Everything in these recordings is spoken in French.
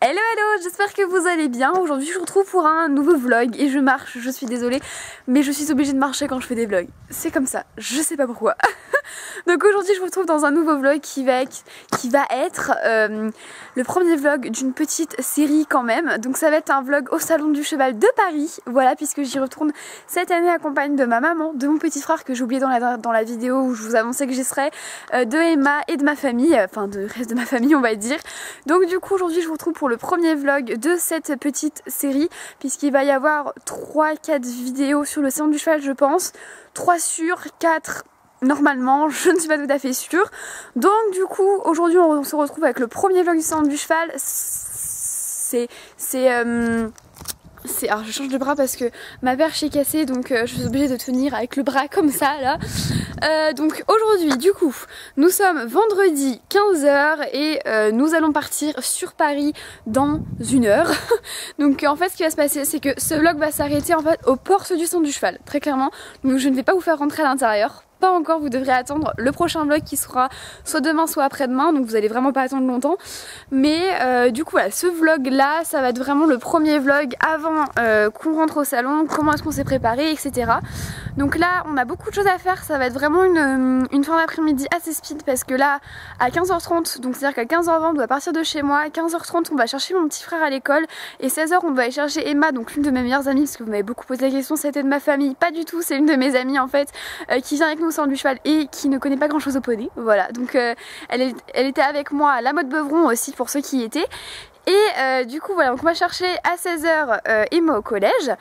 Hello hello, j'espère que vous allez bien. Aujourd'hui je vous retrouve pour un nouveau vlog et je marche, je suis désolée mais je suis obligée de marcher quand je fais des vlogs. C'est comme ça, je sais pas pourquoi. Donc aujourd'hui je vous retrouve dans un nouveau vlog qui va être le premier vlog d'une petite série quand même. Donc ça va être un vlog au Salon du Cheval de Paris, voilà, puisque j'y retourne cette année accompagnée de ma maman, de mon petit frère que j'ai oublié dans la vidéo où je vous annonçais que j'y serais, de Emma et de ma famille, enfin de reste de ma famille on va dire. Donc du coup aujourd'hui je vous retrouve pour le premier vlog de cette petite série, puisqu'il va y avoir 3-4 vidéos sur le Salon du Cheval je pense, 3 sur 4 normalement, je ne suis pas tout à fait sûre. Donc du coup aujourd'hui on se retrouve avec le premier vlog du Salon du Cheval. Alors je change de bras parce que ma perche est cassée, donc je suis obligée de tenir avec le bras comme ça là. Donc aujourd'hui du coup nous sommes vendredi 15 h et nous allons partir sur Paris dans 1 heure. Donc en fait ce qui va se passer c'est que ce vlog va s'arrêter en fait aux portes du Salon du Cheval, très clairement. Donc je ne vais pas vous faire rentrer à l'intérieur. Pas encore, vous devrez attendre le prochain vlog qui sera soit demain soit après-demain, donc vous allez vraiment pas attendre longtemps. Mais du coup voilà, ce vlog là ça va être vraiment le premier vlog avant qu'on rentre au salon, comment est-ce qu'on s'est préparé, etc. Donc là on a beaucoup de choses à faire, ça va être vraiment une fin d'après-midi assez speed, parce que là à 15h30, donc c'est à dire qu'à 15h20 on doit partir de chez moi, à 15h30 on va chercher mon petit frère à l'école et 16h on va aller chercher Emma, donc l'une de mes meilleures amies, parce que vous m'avez beaucoup posé la question, c'était de ma famille, pas du tout, c'est une de mes amies en fait qui vient avec nous au Salon du Cheval et qui ne connaît pas grand chose au poney, voilà. Donc elle était avec moi à la Mode Beuvron aussi pour ceux qui y étaient. Et du coup voilà, donc on va chercher à 16h Emma au collège.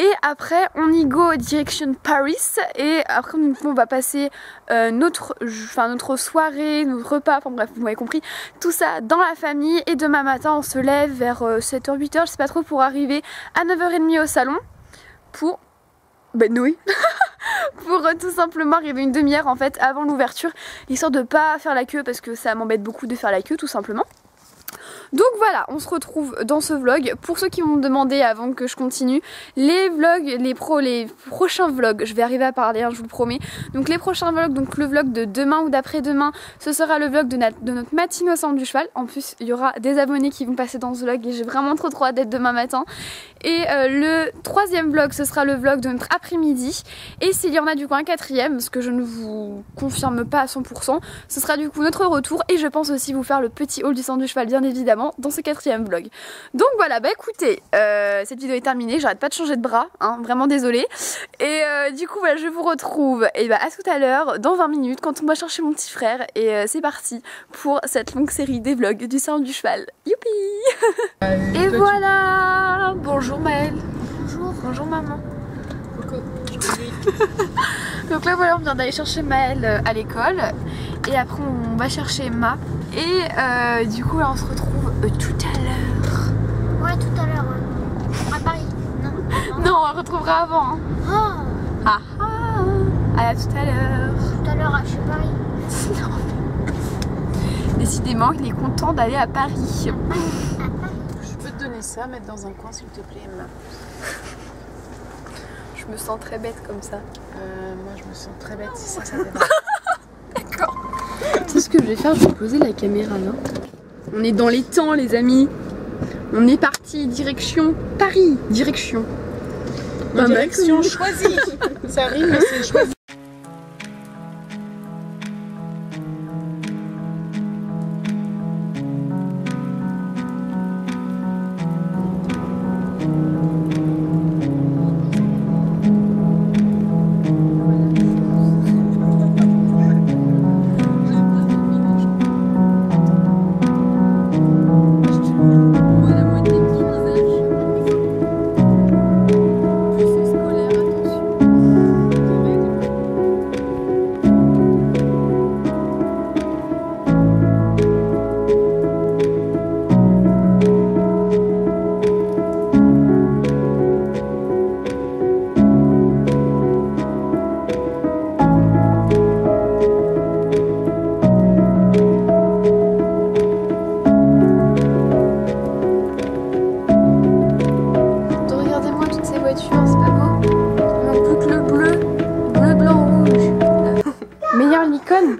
Et après on y go direction Paris. Et après on va passer notre soirée, notre repas, enfin bref vous m'avez compris, tout ça dans la famille. Et demain matin on se lève vers 7h, 8h, je sais pas trop, pour arriver à 9h30 au salon pour... Ben oui. Pour tout simplement arriver une demi-heure en fait avant l'ouverture, histoire de pas faire la queue, parce que ça m'embête beaucoup de faire la queue tout simplement. Donc voilà, on se retrouve dans ce vlog. Pour ceux qui m'ont demandé avant que je continue, les prochains vlogs, je vais arriver à parler, hein, je vous le promets. Donc les prochains vlogs, donc le vlog de demain ou d'après-demain, ce sera le vlog de notre matinée au Salon du Cheval. En plus il y aura des abonnés qui vont passer dans ce vlog et j'ai vraiment trop hâte d'être demain matin. Et le troisième vlog, ce sera le vlog de notre après-midi. Et s'il y en a du coup un quatrième, ce que je ne vous confirme pas à 100%, ce sera du coup notre retour. Et je pense aussi vous faire le petit haul du Salon du Cheval bien évidemment dans ce quatrième vlog. Donc voilà, bah écoutez, cette vidéo est terminée, j'arrête pas de changer de bras, hein, vraiment désolée. Et du coup voilà, je vous retrouve et bah à tout à l'heure, dans 20 minutes, quand on va chercher mon petit frère. Et c'est parti pour cette longue série des vlogs du Salon du Cheval. Youpi. Et voilà. Bonjour Maëlle. Bonjour. Bonjour maman. Coucou. Donc là voilà, on vient d'aller chercher Maëlle à l'école. Et après on va chercher Emma. Et du coup là on se retrouve tout à l'heure. Ouais, tout à l'heure. À Paris. Non, on la retrouvera avant. Hein. Oh. Ah ah. À tout à l'heure. Tout à l'heure chez Paris. Non. Décidément, il est content d'aller à Paris. Je peux te donner ça, mettre dans un coin s'il te plaît, Emma. Je me sens très bête comme ça. Moi je me sens très bête si ça t'aide. D'accord. Tu sais ce que je vais faire? Je vais poser la caméra là. On est dans les temps les amis. On est parti direction Paris. Direction. Direction choisie. Ça rime mais c'est choisi.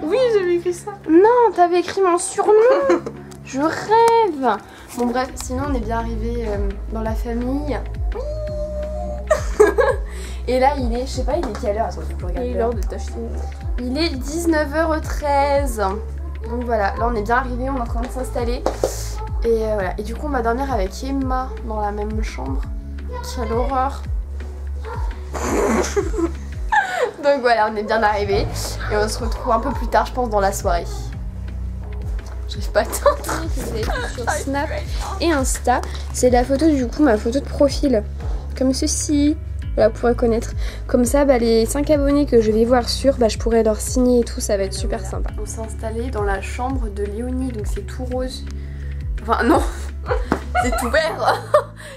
Oui, j'avais écrit ça. Non, t'avais écrit mon surnom. Je rêve. Bon bref, sinon on est bien arrivé dans la famille. Et là il est, je sais pas, il est quelle heure? Attends, faut que je regarde. Il est l'heure de t'acheter. Il est 19h13. Donc voilà, là on est bien arrivé, on est en train de s'installer. Et voilà, et du coup on va dormir avec Emma dans la même chambre. Quelle horreur. Donc voilà, on est bien arrivé. Et on se retrouve un peu plus tard, je pense, dans la soirée. J'arrive pas à attendre. Sur Snap et Insta, c'est la photo du coup, ma photo de profil. Comme ceci. Voilà, pour reconnaître. Comme ça, bah, les 5 abonnés que je vais voir sur, bah, je pourrais leur signer et tout, ça va être super sympa. On s'est installé dans la chambre de Léonie, donc c'est tout rose. Enfin non, c'est tout vert.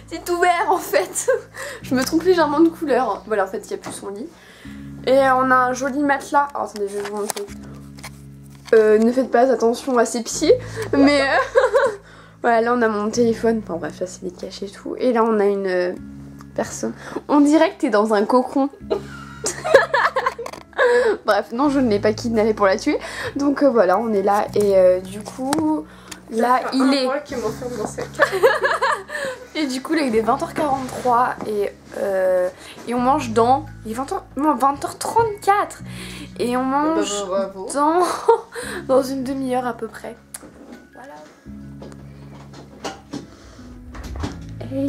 C'est tout vert en fait. Je me trompe légèrement de couleur. Voilà, en fait, il n'y a plus son lit. Et on a un joli matelas. Alors, attendez, je vais vous montrer. Ne faites pas attention à ses pieds. Mais voilà, là on a mon téléphone. Enfin bref, là c'est des cachets et tout. Et là on a une personne. On dirait que t'es dans un cocon. Bref, non, je ne l'ai pas kidnappée pour la tuer. Donc voilà, on est là. Et du coup, là il est. Qui m'enferme dans sa Et du coup là il est 20h43 et on mange dans... Il est 20h34 et on mange dans une demi-heure à peu près. Voilà. Hey.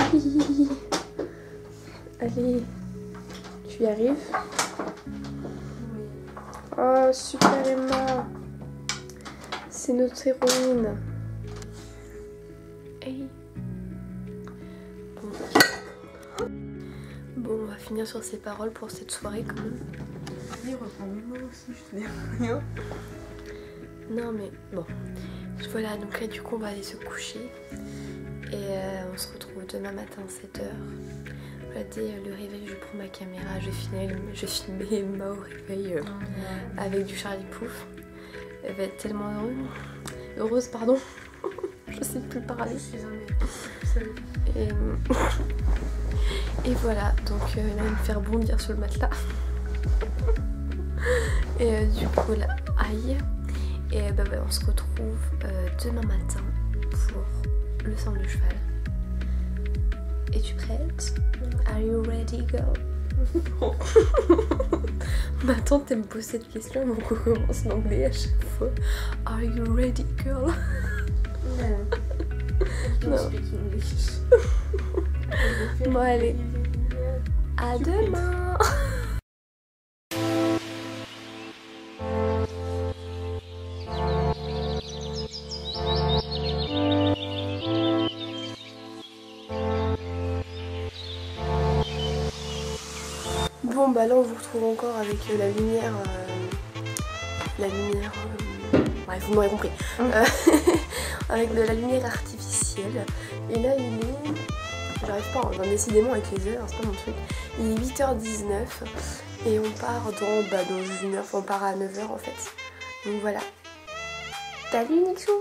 Allez, tu y arrives? Oui. Oh super Emma. C'est notre héroïne. Hey. Bon, on va finir sur ces paroles pour cette soirée quand même. Vas-y, reprends-moi aussi, je te dis rien. Non mais bon, voilà, donc là du coup on va aller se coucher. Et on se retrouve demain matin à 7h. Voilà, dès le réveil je prends ma caméra, je filme Emma au réveil avec du Charlie Pouf. Elle va être tellement heureuse, pardon. Je sais plus parler. Et voilà, donc là il va me faire bondir sur le matelas. Et du coup là, aïe. Et bah, on se retrouve demain matin pour le sang du cheval. Es-tu prête? Are you ready, girl? Ma tante elle me pose cette question, donc on commence l'anglais à chaque fois. Are you ready, girl? No. Speak English. Bon allez, à demain. Bon bah là on vous retrouve encore avec la lumière, bref vous m'aurez compris, avec de la lumière artificielle. Et là il est, j'arrive pas, hein, décidément avec les heures, c'est pas mon truc, il est 8h19 et on part dans une heure, on part à 9h en fait. Donc voilà. Salut Nixon.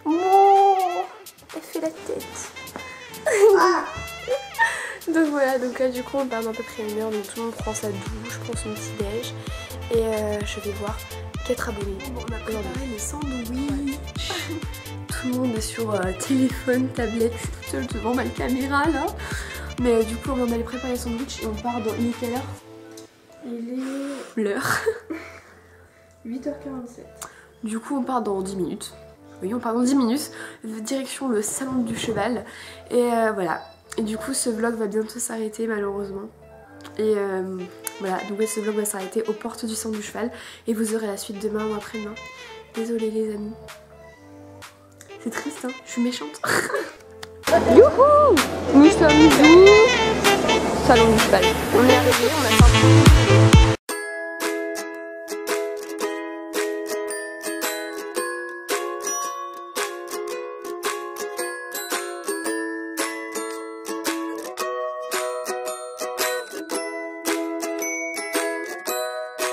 Oh, elle fait la tête. Ah. Donc voilà, donc là du coup on part dans à peu près une heure, donc tout le monde prend sa douche, prend son petit déj et je vais voir 4 abonnés. Bon, on a préparé les sandwichs. Tout le monde est sur téléphone, tablette, je suis toute seule devant ma caméra là. Mais du coup on va aller préparer les sandwichs et on part dans... Il est quelle heure? Il est... L'heure 8h47. Du coup on part dans 10 minutes. Oui, on part dans 10 minutes, direction le salon du cheval. Et voilà. Et du coup ce vlog va bientôt s'arrêter malheureusement. Et voilà, donc ce vlog va s'arrêter aux portes du salon du cheval. Et vous aurez la suite demain ou après-demain. Désolée les amis. C'est triste hein, je suis méchante. Youhou! Nous sommes du salon du cheval. On est arrivé, on a sorti.